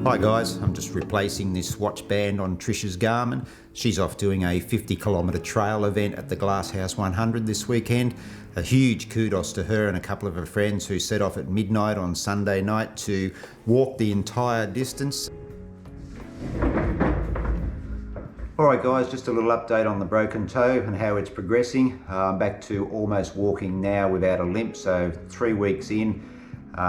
Hi guys, I'm just replacing this watch band on Trisha's Garmin. She's off doing a 50-kilometre trail event at the Glasshouse 100 this weekend. A huge kudos to her and a couple of her friends who set off at midnight on Sunday night to walk the entire distance. Alright guys, just a little update on the broken toe and how it's progressing. I'm back to almost walking now without a limp, so 3 weeks in.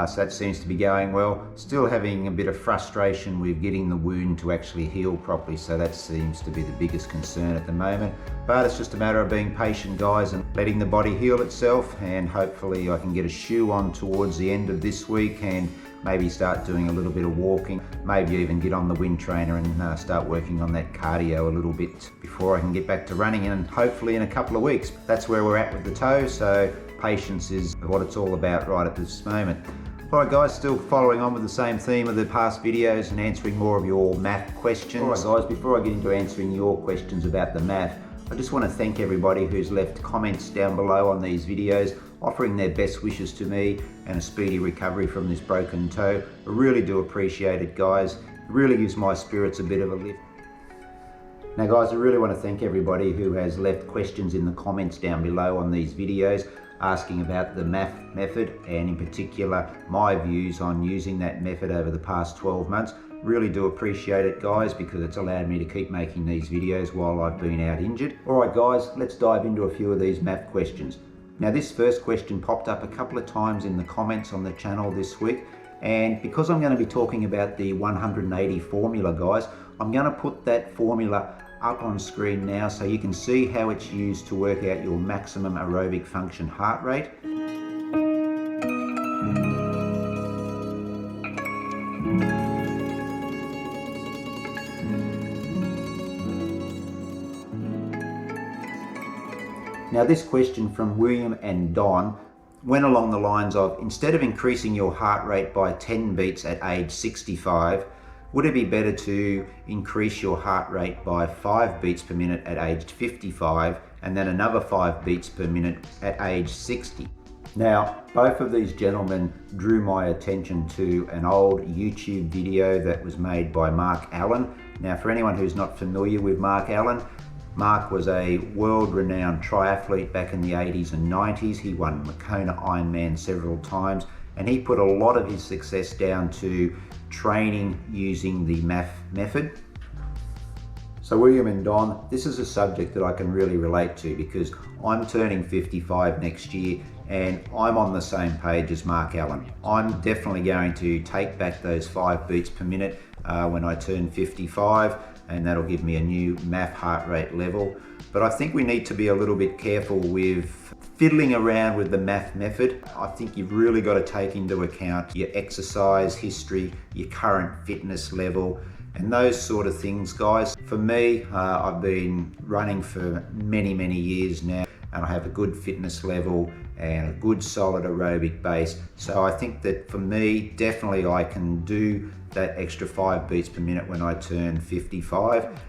So that seems to be going well. Still having a bit of frustration with getting the wound to actually heal properly, so that seems to be the biggest concern at the moment. But it's just a matter of being patient guys and letting the body heal itself, and hopefully I can get a shoe on towards the end of this week and maybe start doing a little bit of walking, maybe even get on the wind trainer and start working on that cardio a little bit before I can get back to running, and hopefully in a couple of weeks. That's where we're at with the toe, so patience is what it's all about right at this moment. Alright guys, still following on with the same theme of the past videos and answering more of your MAF questions. Alright guys, before I get into answering your questions about the MAF, I just want to thank everybody who's left comments down below on these videos, offering their best wishes to me and a speedy recovery from this broken toe. I really do appreciate it guys. It really gives my spirits a bit of a lift. Now guys, I really want to thank everybody who has left questions in the comments down below on these videos, asking about the MAF method and in particular my views on using that method over the past 12 months. Really do appreciate it guys, because it's allowed me to keep making these videos while I've been out injured. Alright guys, let's dive into a few of these MAF questions. Now this first question popped up a couple of times in the comments on the channel this week, and because I'm going to be talking about the 180 formula guys, I'm going to put that formula up on screen now so you can see how it's used to work out your maximum aerobic function heart rate. Now this question from William and Don went along the lines of, instead of increasing your heart rate by 10 beats at age 65, would it be better to increase your heart rate by 5 beats per minute at age 55 and then another 5 beats per minute at age 60? Now, both of these gentlemen drew my attention to an old YouTube video that was made by Mark Allen. Now, for anyone who's not familiar with Mark Allen, Mark was a world-renowned triathlete back in the 80s and 90s. He won Kona Ironman several times, and he put a lot of his success down to training using the MAF method. So William and Don, this is a subject that I can really relate to because I'm turning 55 next year and I'm on the same page as Mark Allen. I'm definitely going to take back those 5 beats per minute when I turn 55, and that'll give me a new MAF heart rate level. But I think we need to be a little bit careful with fiddling around with the MAF method. I think you've really got to take into account your exercise history, your current fitness level, and those sort of things, guys. For me, I've been running for many years now, and I have a good fitness level and a good solid aerobic base. So I think that for me, definitely I can do that extra 5 beats per minute when I turn 55.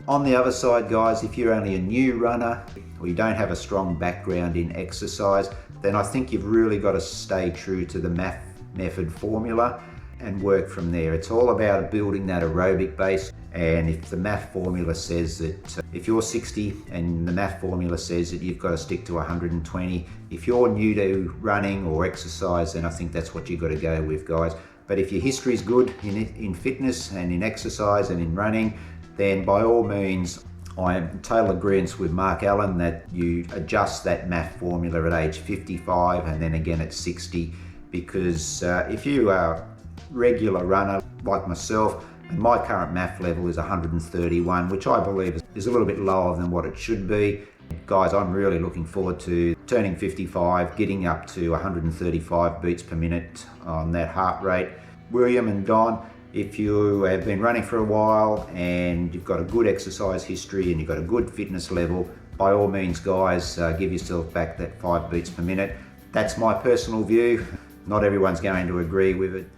On the other side, guys, if you're only a new runner or you don't have a strong background in exercise, then I think you've really got to stay true to the MAF method formula and work from there. It's all about building that aerobic base, and if the MAF formula says that if you're 60 and the MAF formula says that you've got to stick to 120, if you're new to running or exercise, then I think that's what you've got to go with, guys. But if your history is good in fitness and in exercise and in running, then by all means, I am in total agreement with Mark Allen that you adjust that MAF formula at age 55 and then again at 60, because if you are a regular runner like myself, and my current MAF level is 131, which I believe is a little bit lower than what it should be. Guys, I'm really looking forward to turning 55, getting up to 135 beats per minute on that heart rate. William and Don, if you have been running for a while and you've got a good exercise history and you've got a good fitness level, by all means guys, give yourself back that 5 beats per minute. That's my personal view. Not everyone's going to agree with it.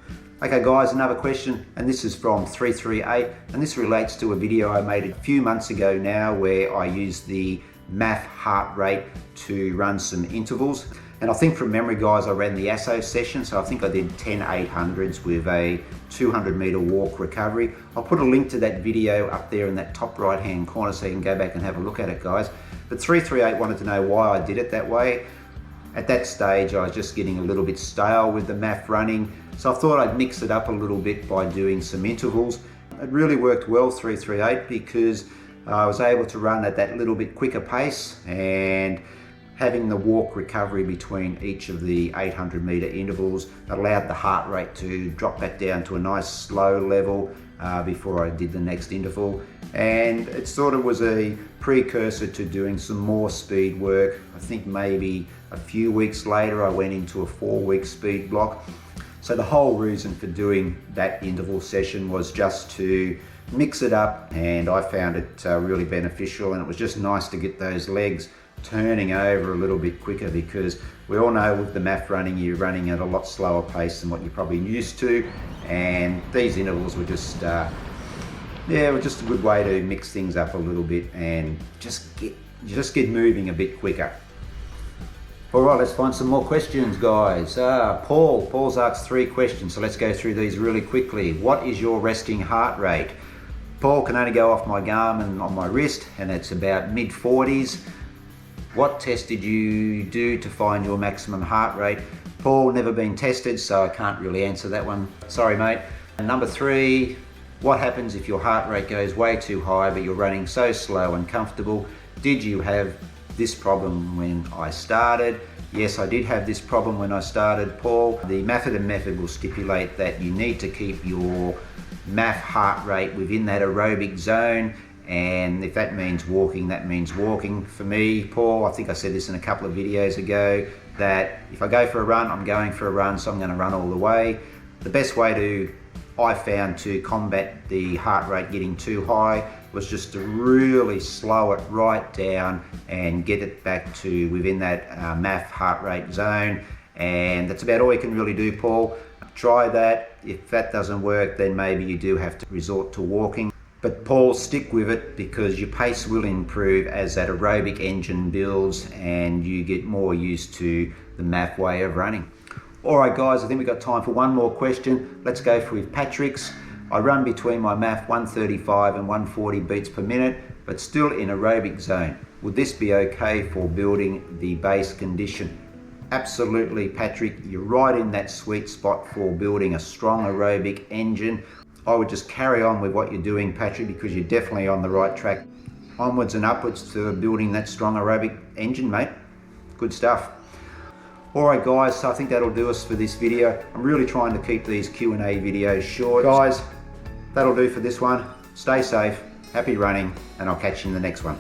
Okay guys, another question, and this is from 338, and this relates to a video I made a few months ago now where I used the MAF heart rate to run some intervals. And I think from memory, guys, I ran the ASSO session, so I think I did 10 800s with a 200 meter walk recovery. I'll put a link to that video up there in that top right hand corner so you can go back and have a look at it, guys. But 338 wanted to know why I did it that way. At that stage, I was just getting a little bit stale with the MAF running, so I thought I'd mix it up a little bit by doing some intervals. It really worked well, 338, because I was able to run at that little bit quicker pace, and having the walk recovery between each of the 800 meter intervals allowed the heart rate to drop back down to a nice slow level before I did the next interval. And it sort of was a precursor to doing some more speed work. I think maybe a few weeks later I went into a 4-week speed block. So the whole reason for doing that interval session was just to mix it up, and I found it really beneficial, and it was just nice to get those legs turning over a little bit quicker, because we all know with the MAF running, you're running at a lot slower pace than what you're probably used to, and these intervals were just a good way to mix things up a little bit and just get moving a bit quicker. All right, let's find some more questions, guys. Paul's asked 3 questions, so let's go through these really quickly. What is your resting heart rate? Paul, can only go off my Garmin on my wrist, and it's about mid-40s. What test did you do to find your maximum heart rate? Paul, never been tested, so I can't really answer that one. Sorry, mate. And number 3, what happens if your heart rate goes way too high but you're running so slow and comfortable? Did you have this problem when I started? Yes, I did have this problem when I started, Paul. The method will stipulate that you need to keep your MAF heart rate within that aerobic zone, and if that means walking, that means walking. For me, Paul, I think I said this in a couple of videos ago, that if I go for a run, I'm going for a run, so I'm going to run all the way. The best way I found to combat the heart rate getting too high was just to really slow it right down and get it back to within that MAF heart rate zone. And that's about all you can really do, Paul. Try that. If that doesn't work, then maybe you do have to resort to walking. But Paul, stick with it, because your pace will improve as that aerobic engine builds and you get more used to the MAF way of running. All right, guys, I think we've got time for one more question. Let's go with Patrick's. I run between my MAF 135 and 140 beats per minute, but still in aerobic zone. Would this be okay for building the base condition? Absolutely, Patrick. You're right in that sweet spot for building a strong aerobic engine. I would just carry on with what you're doing, Patrick, because you're definitely on the right track. Onwards and upwards to building that strong aerobic engine, mate. Good stuff. All right, guys, so I think that'll do us for this video. I'm really trying to keep these Q&A videos short. Guys, that'll do for this one. Stay safe, happy running, and I'll catch you in the next one.